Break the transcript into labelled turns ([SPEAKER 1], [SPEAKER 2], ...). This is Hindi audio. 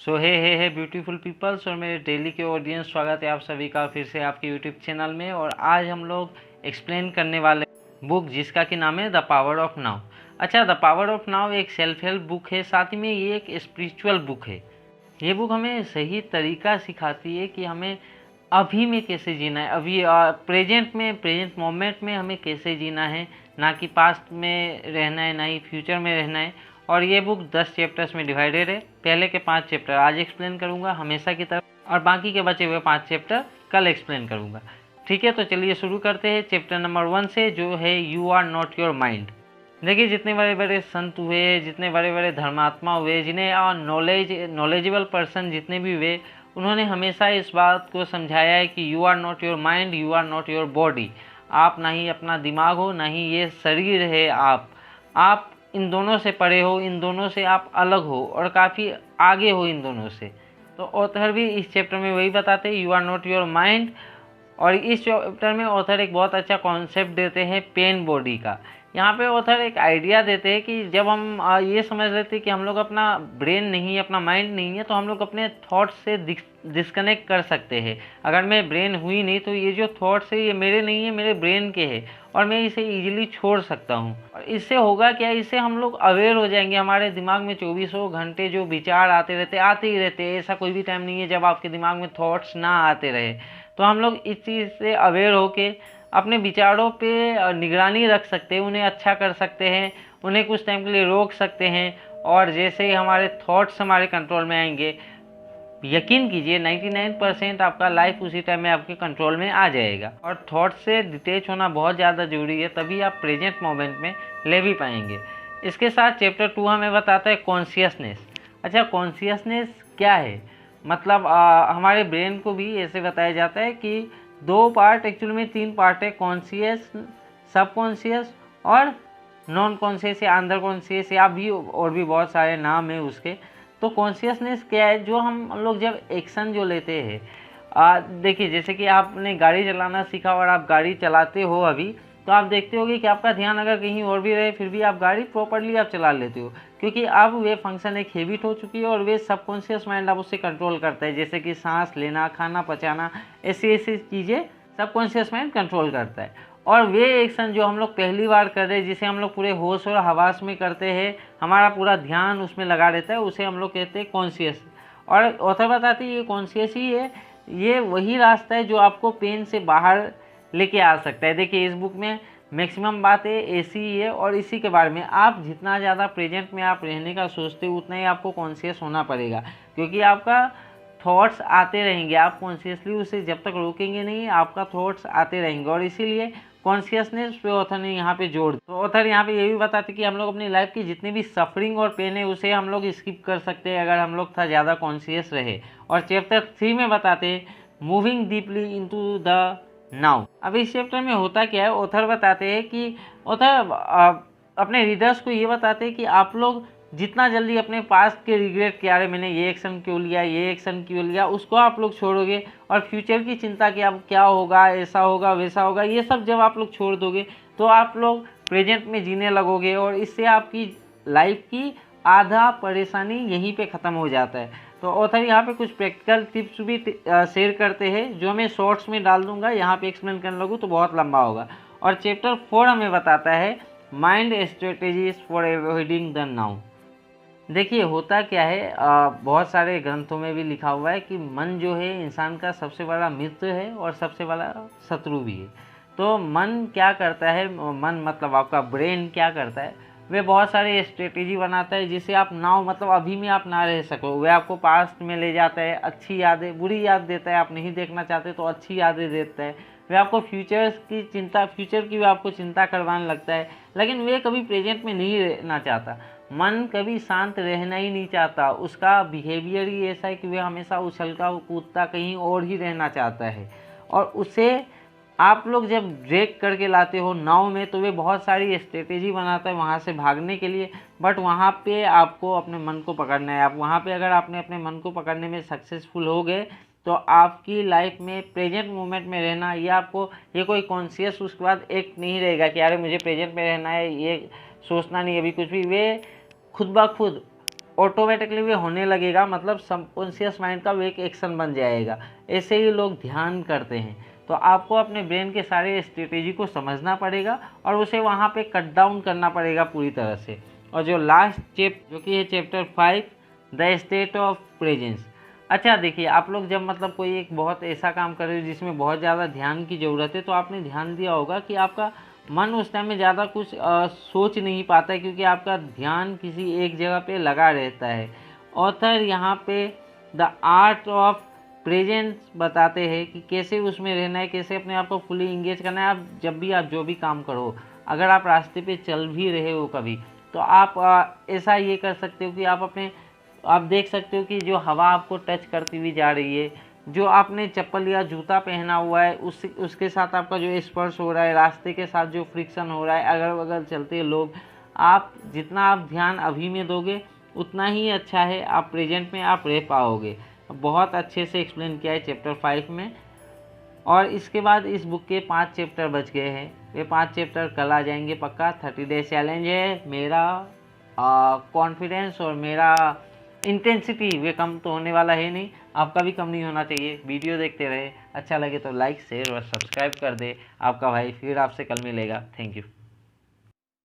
[SPEAKER 1] सो हे ब्यूटीफुल पीपल्स और मेरे डेली के ऑडियंस, स्वागत है आप सभी का फिर से आपके यूट्यूब चैनल में। और आज हम लोग एक्सप्लेन करने वाले बुक जिसका कि नाम है द पावर ऑफ नाउ। अच्छा, द पावर ऑफ नाउ एक सेल्फ हेल्प बुक है, साथ ही में ये एक स्पिरिचुअल बुक है। ये बुक हमें सही तरीका सिखाती है कि हमें अभी में कैसे जीना है, अभी प्रेजेंट मोमेंट में हमें कैसे जीना है, ना कि पास्ट में रहना है, ना ही फ्यूचर में रहना है। और ये बुक 10 चैप्टर्स में डिवाइडेड है। पहले के 5 चैप्टर आज एक्सप्लेन करूँगा हमेशा की तरह, और बाकी के बचे हुए 5 चैप्टर कल एक्सप्लेन करूँगा। ठीक है, तो चलिए शुरू करते हैं चैप्टर नंबर 1 से, जो है you are not your mind. देखिए, जितने बड़े बड़े संत हुए, जितने बड़े बड़े धर्मात्मा हुए, जिन्हें नॉलेजेबल पर्सन जितने भी हुए, उन्होंने हमेशा इस बात को समझाया है कि you are not your mind, you are not your body. आप ना ही अपना दिमाग हो, ना ही ये शरीर है। आप इन दोनों से परे हो, इन दोनों से आप अलग हो और काफ़ी आगे हो इन दोनों से। तो ऑथर भी इस चैप्टर में वही बताते हैं, you are not your mind. और इस चैप्टर में ऑथर एक बहुत अच्छा कॉन्सेप्ट देते हैं पेन बॉडी का। यहाँ पे ऑथर एक आइडिया देते हैं कि जब हम ये समझ लेते हैं कि हम लोग अपना ब्रेन नहीं है, अपना माइंड नहीं है, तो हम लोग अपने थॉट्स से डिस्कनेक्ट कर सकते हैं। अगर मैं ब्रेन हुई नहीं तो ये जो थॉट्स है ये मेरे नहीं है, मेरे ब्रेन के है, और मैं इसे इजीली छोड़ सकता हूँ। और इससे होगा क्या, इससे हम लोग अवेयर हो जाएंगे। हमारे दिमाग में 24 घंटे जो विचार आते ही रहते हैं। ऐसा कोई भी टाइम नहीं है जब आपके दिमाग में थॉट्स ना आते रहे। तो हम लोग इस चीज़ से अवेयर होके अपने विचारों पे निगरानी रख सकते हैं, उन्हें अच्छा कर सकते हैं, उन्हें कुछ टाइम के लिए रोक सकते हैं। और जैसे ही हमारे थॉट्स हमारे कंट्रोल में आएंगे, यकीन कीजिए 99% आपका लाइफ उसी टाइम में आपके कंट्रोल में आ जाएगा। और थॉट से डिटेच होना बहुत ज़्यादा ज़रूरी है, तभी आप प्रेजेंट मोमेंट में ले भी पाएंगे। इसके साथ चैप्टर 2 हमें बताता है कॉन्शियसनेस। अच्छा, कॉन्शियसनेस क्या है? मतलब हमारे ब्रेन को भी ऐसे बताया जाता है कि 2 पार्ट, एक्चुअली में 3 पार्ट है, कॉन्शियस, सबकॉन्शियस और नॉन कॉन्शियस या अंडर कॉन्शियस, या भी और भी बहुत सारे नाम है उसके। तो कॉन्शियसनेस क्या है? जो हम लोग जब एक्शन जो लेते हैं, देखिए, जैसे कि आपने गाड़ी चलाना सीखा और आप गाड़ी चलाते हो अभी, तो आप देखते होगे कि आपका ध्यान अगर कहीं और भी रहे फिर भी आप गाड़ी प्रॉपरली आप चला लेते हो, क्योंकि अब वे फंक्शन एक हैबिट हो चुकी है और वे सबकॉन्शियस माइंड अब उससे कंट्रोल करता है। जैसे कि सांस लेना, खाना पचाना, ऐसी ऐसी चीज़ें सबकॉन्शियस माइंड कंट्रोल करता है। और वे एक्शन जो हम लोग पहली बार कर रहे हैं, जिसे हम लोग पूरे होश और हवास में करते हैं, हमारा पूरा ध्यान उसमें लगा रहता है, उसे हम लोग कहते हैं कॉन्शियस। और ऑथर बताते हैं ये कॉन्शियस ही है, ये वही रास्ता है जो आपको पेन से बाहर लेके आ सकता है। देखिए, इस बुक में मैक्सिमम बातें ऐसी ही है, और इसी के बारे में आप जितना ज़्यादा प्रेजेंट में आप रहने का सोचते हो, उतना ही आपको कॉन्शियस होना पड़ेगा, क्योंकि आपका थॉट्स आते रहेंगे। आप कॉन्शियसली उसे जब तक रोकेंगे नहीं, आपका थॉट्स आते रहेंगे। और इसीलिए कॉन्शियसनेस पे ऑथर ने यहाँ पे जोड़। तो ऑथर यहाँ पे ये भी बताते कि हम लोग अपनी लाइफ की जितनी भी सफरिंग और पेन है उसे हम लोग स्किप कर सकते हैं अगर हम लोग था ज़्यादा कॉन्शियस रहे। और चैप्टर 3 में बताते हैं moving deeply into the now. अब इस चैप्टर में होता क्या है, ऑथर बताते हैं कि ऑथर अपने रीडर्स को ये बताते हैं कि आप लोग जितना जल्दी अपने पास्ट के रिग्रेट कि यार मैंने ये एक्शन क्यों लिया, ये एक्शन क्यों लिया, उसको आप लोग छोड़ोगे, और फ्यूचर की चिंता कि अब क्या होगा, ऐसा होगा वैसा होगा, ये सब जब आप लोग छोड़ दोगे तो आप लोग प्रेजेंट में जीने लगोगे। और इससे आपकी लाइफ की आधा परेशानी यहीं पे ख़त्म हो जाता है। तो ऑथर यहाँ पे कुछ प्रैक्टिकल टिप्स भी शेयर करते हैं, जो मैं शॉर्ट्स में डाल दूंगा। यहाँ पे एक्सप्लेन करने लगूँ तो बहुत लंबा होगा। और चैप्टर 4 हमें बताता है mind strategies for avoiding the now. देखिए, होता क्या है, बहुत सारे ग्रंथों में भी लिखा हुआ है कि मन जो है इंसान का सबसे बड़ा मित्र है और सबसे बड़ा शत्रु भी है। तो मन क्या करता है, मन मतलब आपका ब्रेन क्या करता है, वे बहुत सारे स्ट्रेटेजी बनाता है जिससे आप नाउ मतलब अभी में आप ना रह सको। वे आपको पास्ट में ले जाता है, अच्छी यादें बुरी याद देता है, आप नहीं देखना चाहते तो अच्छी यादें देता है। वे आपको फ्यूचर की भी आपको चिंता करवाने लगता है, लेकिन वे कभी प्रेजेंट में नहीं रहना चाहता। मन कभी शांत रहना ही नहीं चाहता, उसका बिहेवियर ही ऐसा है कि वह हमेशा उछलता कूदता कहीं और ही रहना चाहता है। और उसे आप लोग जब ड्रैग करके लाते हो नाव में, तो वे बहुत सारी स्ट्रेटेजी बनाता है वहाँ से भागने के लिए, बट वहाँ पे आपको अपने मन को पकड़ना है। आप वहाँ पे अगर आपने अपने मन को पकड़ने में सक्सेसफुल हो गए तो आपकी लाइफ में प्रेजेंट मोमेंट में रहना, ये आपको ये कोई कॉन्शियस उसके बाद एक नहीं रहेगा कि अरे मुझे प्रेजेंट में रहना है, ये सोचना नहीं अभी कुछ भी। वे खुद ब खुद ऑटोमेटिकली वे होने लगेगा, मतलब सबकॉन्शियस माइंड का वो एक एक्शन बन जाएगा। ऐसे ही लोग ध्यान करते हैं। तो आपको अपने ब्रेन के सारे स्ट्रेटेजी को समझना पड़ेगा और उसे वहाँ पे कट डाउन करना पड़ेगा पूरी तरह से। और जो लास्ट जो कि है chapter 5, the state of presence. अच्छा देखिए, आप लोग जब मतलब कोई एक बहुत ऐसा काम कर रहे हो जिसमें बहुत ज़्यादा ध्यान की ज़रूरत है, तो आपने ध्यान दिया होगा कि आपका मन उस टाइम में ज़्यादा कुछ सोच नहीं पाता है, क्योंकि आपका ध्यान किसी एक जगह पे लगा रहता है। ऑथर यहाँ पे द आर्ट ऑफ प्रेजेंस बताते हैं कि कैसे उसमें रहना है, कैसे अपने आप को फुली इंगेज करना है। आप जब भी आप जो भी काम करो, अगर आप रास्ते पे चल भी रहे हो कभी, तो आप ऐसा ये कर सकते हो कि आप देख सकते हो कि जो हवा आपको टच करती हुई जा रही है, जो आपने चप्पल या जूता पहना हुआ है उसके साथ आपका जो स्पर्श हो रहा है, रास्ते के साथ जो फ्रिक्शन हो रहा है, अगल बगल चलते लोग, आप जितना आप ध्यान अभी में दोगे उतना ही अच्छा है, आप प्रेजेंट में आप रह पाओगे। बहुत अच्छे से एक्सप्लेन किया है चैप्टर 5 में। और इसके बाद इस बुक के 5 चैप्टर बच गए हैं। वे 5 चैप्टर कल आ जाएंगे पक्का। 30 डेज चैलेंज है। मेरा कॉन्फिडेंस और मेरा इंटेंसिटी वे कम तो होने वाला है नहीं, आपका भी कम नहीं होना चाहिए। वीडियो देखते रहे, अच्छा लगे तो लाइक शेयर और सब्सक्राइब कर दे। आपका भाई फिर आपसे कल मिलेगा। Thank you.